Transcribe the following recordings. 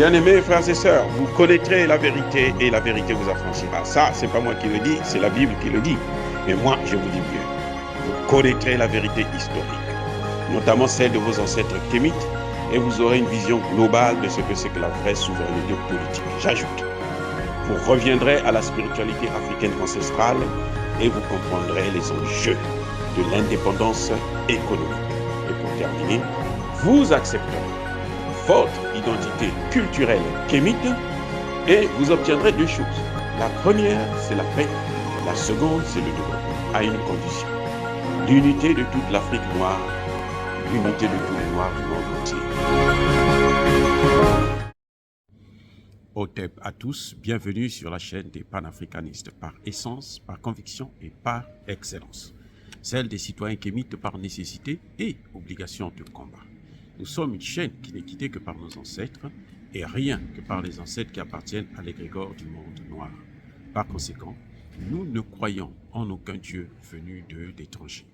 Bien-aimés frères et sœurs, vous connaîtrez la vérité et la vérité vous affranchira. Ça, c'est pas moi qui le dis, c'est la Bible qui le dit. Mais moi, je vous dis mieux. Vous connaîtrez la vérité historique, notamment celle de vos ancêtres kémites, et vous aurez une vision globale de ce que c'est que la vraie souveraineté politique. J'ajoute, vous reviendrez à la spiritualité africaine ancestrale et vous comprendrez les enjeux de l'indépendance économique. Et pour terminer, vous accepterez votre identité culturelle kémite et vous obtiendrez deux choses. La première, c'est la paix. La seconde, c'est le développement, à une condition. L'unité de toute l'Afrique noire, l'unité de tous les Noirs du monde entier. Otep à tous, bienvenue sur la chaîne des panafricanistes, par essence, par conviction et par excellence. Celle des citoyens kémites par nécessité et obligation de combat. Nous sommes une chaîne qui n'est guidée que par nos ancêtres et rien que par les ancêtres qui appartiennent à l'égrégore du monde noir. Par conséquent, nous ne croyons en aucun Dieu venu d'étrangers.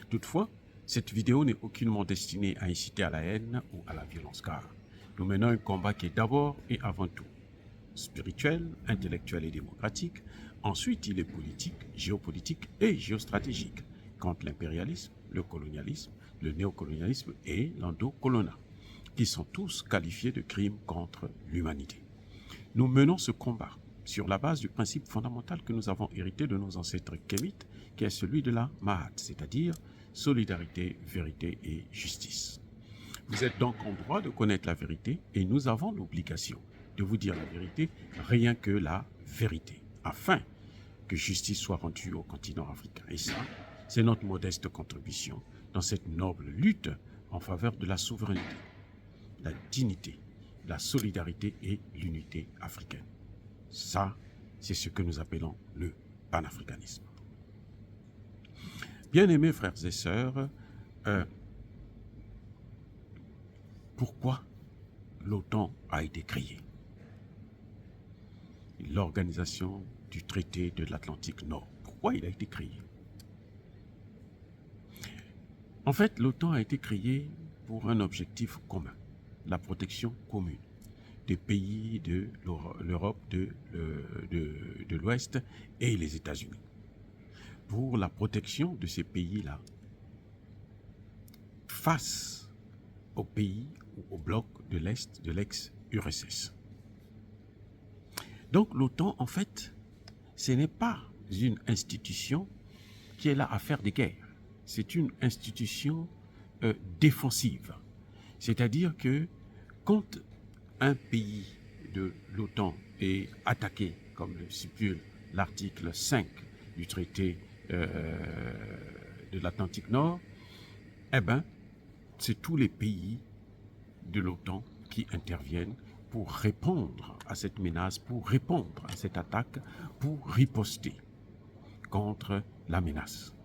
Toutefois, cette vidéo n'est aucunement destinée à inciter à la haine ou à la violence, car nous menons un combat qui est d'abord et avant tout spirituel, intellectuel et démocratique. Ensuite, il est politique, géopolitique et géostratégique contre l'impérialisme, le colonialisme, le néocolonialisme et l'endocolonat, qui sont tous qualifiés de crimes contre l'humanité. Nous menons ce combat sur la base du principe fondamental que nous avons hérité de nos ancêtres kémites, qui est celui de la Mahat, c'est-à-dire solidarité, vérité et justice. Vous êtes donc en droit de connaître la vérité et nous avons l'obligation de vous dire la vérité, rien que la vérité, afin que justice soit rendue au continent africain. Et ça, c'est notre modeste contribution dans cette noble lutte en faveur de la souveraineté, la dignité, la solidarité et l'unité africaine. Ça, c'est ce que nous appelons le panafricanisme. Bien-aimés frères et sœurs, pourquoi l'OTAN a été créée? L'organisation du traité de l'Atlantique Nord. Pourquoi il a été créé? En fait, l'OTAN a été créé pour un objectif commun, la protection commune des pays de l'Europe de l'Ouest et les États-Unis. Pour la protection de ces pays-là face aux pays ou au bloc de l'Est de l'ex-URSS. Donc l'OTAN, en fait, ce n'est pas une institution qui est là à faire des guerres. C'est une institution défensive. C'est-à-dire que quand un pays de l'OTAN est attaqué, comme le stipule l'article 5 du traité de l'Atlantique Nord, eh bien, c'est tous les pays de l'OTAN qui interviennent pour répondre à cette menace, pour répondre à cette attaque, pour riposter contre la menace.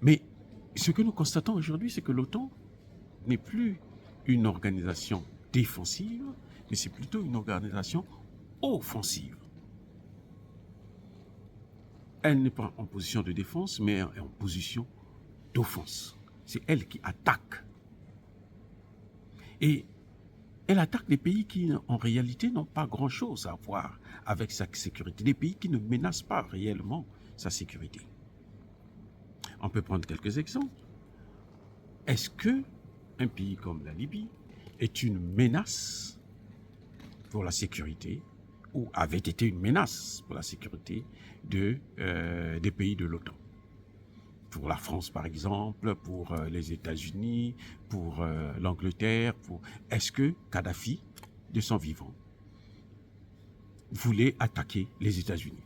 Mais ce que nous constatons aujourd'hui, c'est que l'OTAN n'est plus une organisation défensive, mais c'est plutôt une organisation offensive. Elle n'est pas en position de défense, mais en position d'offense. C'est elle qui attaque. Et elle attaque des pays qui, en réalité, n'ont pas grand-chose à voir avec sa sécurité. Des pays qui ne menacent pas réellement sa sécurité. On peut prendre quelques exemples. Est-ce qu'un pays comme la Libye est une menace pour la sécurité ou avait été une menace pour la sécurité des pays de l'OTAN? Pour la France, par exemple, pour les États-Unis, pour l'Angleterre. Est-ce que Kadhafi, de son vivant, voulait attaquer les États-Unis?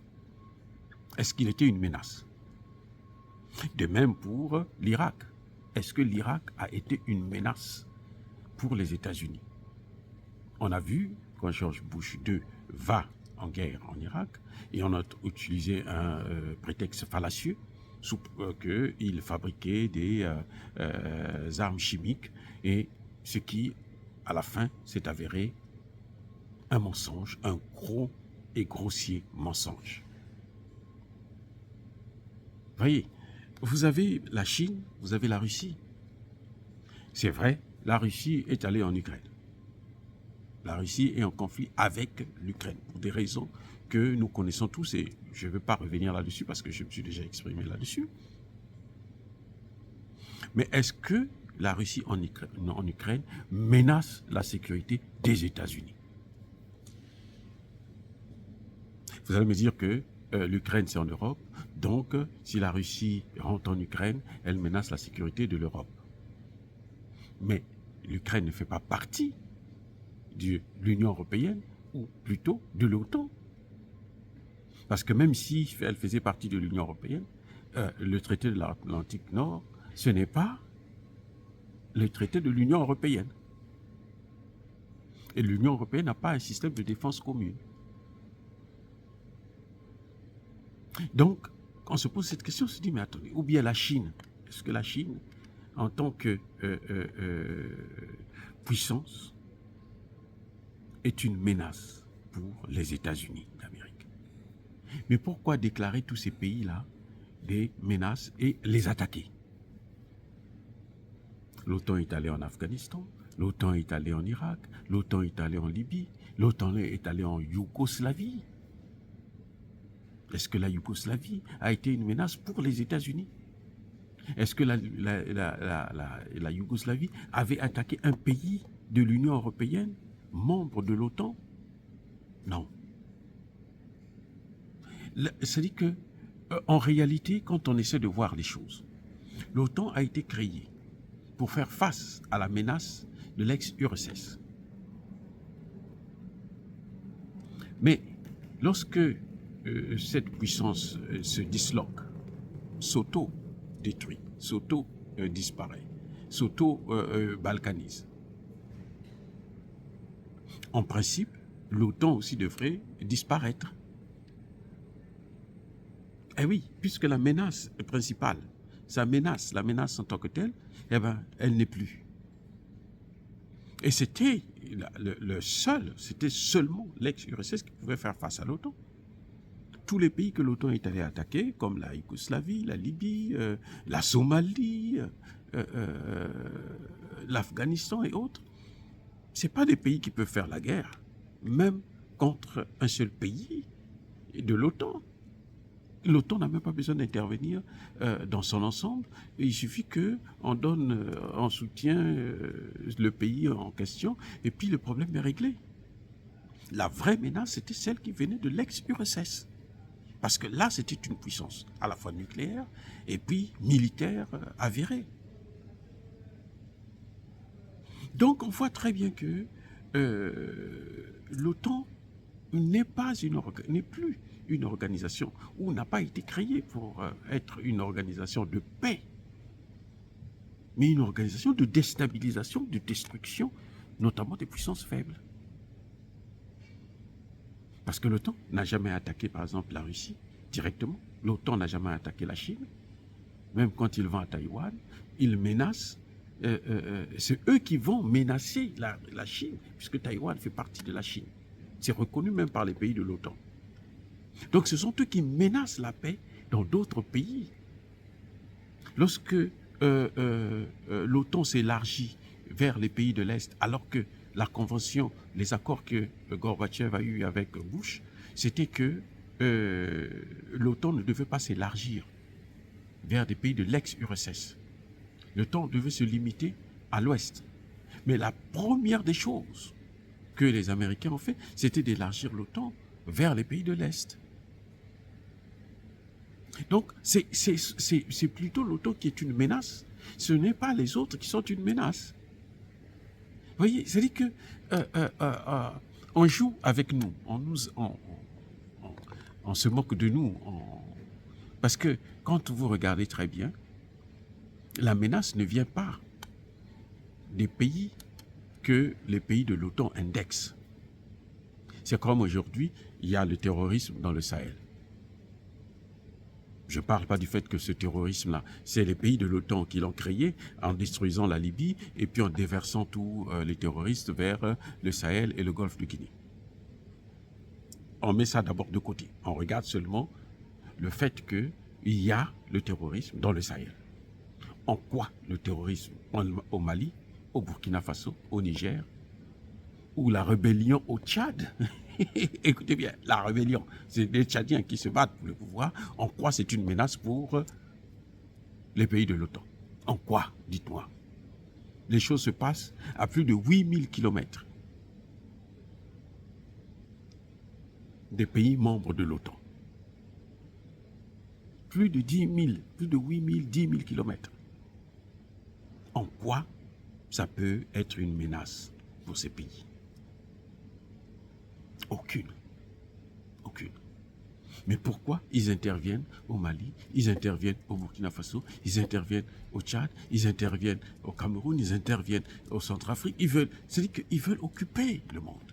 Est-ce qu'il était une menace? De même pour l'Irak. Est-ce que l'Irak a été une menace pour les États-Unis? On a vu, quand George Bush II va en guerre en Irak, et on a utilisé un prétexte fallacieux, qu'il fabriquait des armes chimiques, et ce qui, à la fin, s'est avéré un mensonge, un gros et grossier mensonge. Voyez, vous avez la Chine, vous avez la Russie. C'est vrai, la Russie est allée en Ukraine. La Russie est en conflit avec l'Ukraine pour des raisons que nous connaissons tous et je ne veux pas revenir là-dessus parce que je me suis déjà exprimé là-dessus. Mais est-ce que la Russie en Ukraine menace la sécurité des États-Unis? Vous allez me dire que l'Ukraine, c'est en Europe. Donc, si la Russie rentre en Ukraine, elle menace la sécurité de l'Europe. Mais l'Ukraine ne fait pas partie de l'Union européenne, ou plutôt de l'OTAN. Parce que même si elle faisait partie de l'Union européenne, le traité de l'Atlantique Nord, ce n'est pas le traité de l'Union européenne. Et l'Union européenne n'a pas un système de défense commune. Donc, quand on se pose cette question, on se dit, mais attendez, ou bien la Chine, est-ce que la Chine, en tant que puissance, est une menace pour les États-Unis d'Amérique? Mais pourquoi déclarer tous ces pays-là des menaces et les attaquer? L'OTAN est allé en Afghanistan, l'OTAN est allé en Irak, l'OTAN est allé en Libye, l'OTAN est allé en Yougoslavie. Est-ce que la Yougoslavie a été une menace pour les États-Unis? Est-ce que la Yougoslavie avait attaqué un pays de l'Union européenne, membre de l'OTAN? Non. C'est-à-dire que, en réalité, quand on essaie de voir les choses, l'OTAN a été créée pour faire face à la menace de l'ex-URSS. Mais lorsque cette puissance se disloque, s'auto-détruit, s'auto-disparaît, s'auto-balkanise, en principe, l'OTAN aussi devrait disparaître. Eh oui, puisque la menace principale, la menace en tant que telle, eh ben, elle n'est plus. Et c'était c'était seulement l'ex-URSS qui pouvait faire face à l'OTAN. Tous les pays que l'OTAN est allé attaquer, comme la Yougoslavie, la Libye, la Somalie, l'Afghanistan et autres, ce ne sont pas des pays qui peuvent faire la guerre, même contre un seul pays de l'OTAN. L'OTAN n'a même pas besoin d'intervenir dans son ensemble. Il suffit qu'on donne en soutien le pays en question et puis le problème est réglé. La vraie menace, c'était celle qui venait de l'ex-URSS. Parce que là, c'était une puissance à la fois nucléaire et puis militaire avérée. Donc, on voit très bien que l'OTAN n'est plus une organisation ou n'a pas été créée pour être une organisation de paix, mais une organisation de déstabilisation, de destruction, notamment des puissances faibles. Parce que l'OTAN n'a jamais attaqué, par exemple, la Russie directement. L'OTAN n'a jamais attaqué la Chine. Même quand ils vont à Taïwan, ils menacent. C'est eux qui vont menacer la Chine, puisque Taïwan fait partie de la Chine. C'est reconnu même par les pays de l'OTAN. Donc ce sont eux qui menacent la paix dans d'autres pays. Lorsque l'OTAN s'élargit vers les pays de l'Est, alors que la convention, les accords que Gorbatchev a eus avec Bush, c'était que l'OTAN ne devait pas s'élargir vers des pays de l'ex-URSS. L'OTAN devait se limiter à l'Ouest. Mais la première des choses que les Américains ont fait, c'était d'élargir l'OTAN vers les pays de l'Est. Donc, c'est plutôt l'OTAN qui est une menace. Ce n'est pas les autres qui sont une menace. Vous voyez, c'est-à-dire que on joue avec nous, on se moque de nous. Parce que quand vous regardez très bien, la menace ne vient pas des pays que les pays de l'OTAN indexent. C'est comme aujourd'hui, il y a le terrorisme dans le Sahel. Je ne parle pas du fait que ce terrorisme-là, c'est les pays de l'OTAN qui l'ont créé en détruisant la Libye et puis en déversant tous les terroristes vers le Sahel et le golfe de Guinée. On met ça d'abord de côté. On regarde seulement le fait qu'il y a le terrorisme dans le Sahel. En quoi le terrorisme au Mali, au Burkina Faso, au Niger, ou la rébellion au Tchad. Écoutez bien, la rébellion, c'est les Tchadiens qui se battent pour le pouvoir. En quoi c'est une menace pour les pays de l'OTAN? En quoi, dites-moi? Les choses se passent à plus de 8000 kilomètres des pays membres de l'OTAN. Plus de 10 000, plus de 8000, 10 000 kilomètres. En quoi ça peut être une menace pour ces pays? Aucune. Aucune. Mais pourquoi ils interviennent au Mali, ils interviennent au Burkina Faso, ils interviennent au Tchad, ils interviennent au Cameroun, ils interviennent au Centrafrique. C'est-à-dire qu'ils veulent occuper le monde.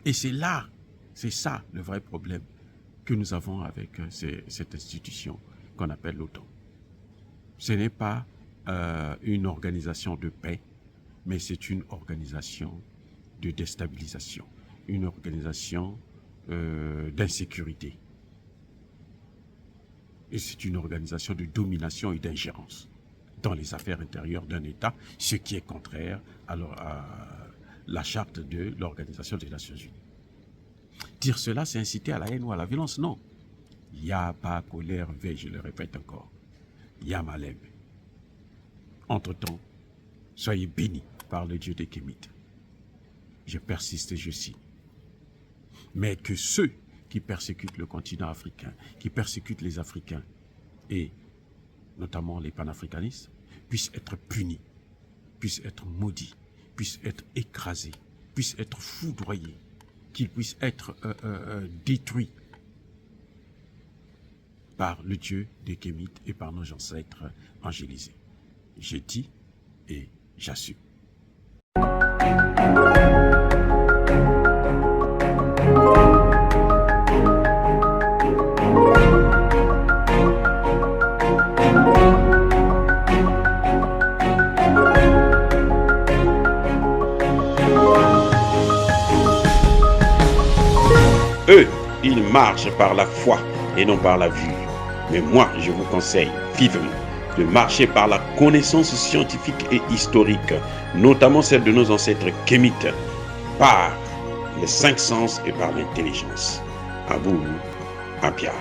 Et c'est là, c'est ça le vrai problème que nous avons avec cette institution qu'on appelle l'OTAN. Ce n'est pas une organisation de paix, mais c'est une organisation de déstabilisation, une organisation d'insécurité. Et c'est une organisation de domination et d'ingérence dans les affaires intérieures d'un État, ce qui est contraire à la charte de l'Organisation des Nations Unies. Dire cela, c'est inciter à la haine ou à la violence? Non. Ya ba colère ve, je le répète encore. Ya malem. Entre-temps, soyez bénis par le Dieu des Kémites. Je persiste et je signe. Mais que ceux qui persécutent le continent africain, qui persécutent les Africains, et notamment les panafricanistes, puissent être punis, puissent être maudits, puissent être écrasés, puissent être foudroyés, qu'ils puissent être détruits par le Dieu des Kémites et par nos ancêtres angélisés. J'ai dit et j'assume. Eux, ils marchent par la foi et non par la vue. Mais moi, je vous conseille vivement de marcher par la connaissance scientifique et historique, notamment celle de nos ancêtres kémites, par les 5 sens et par l'intelligence. Abou Abia.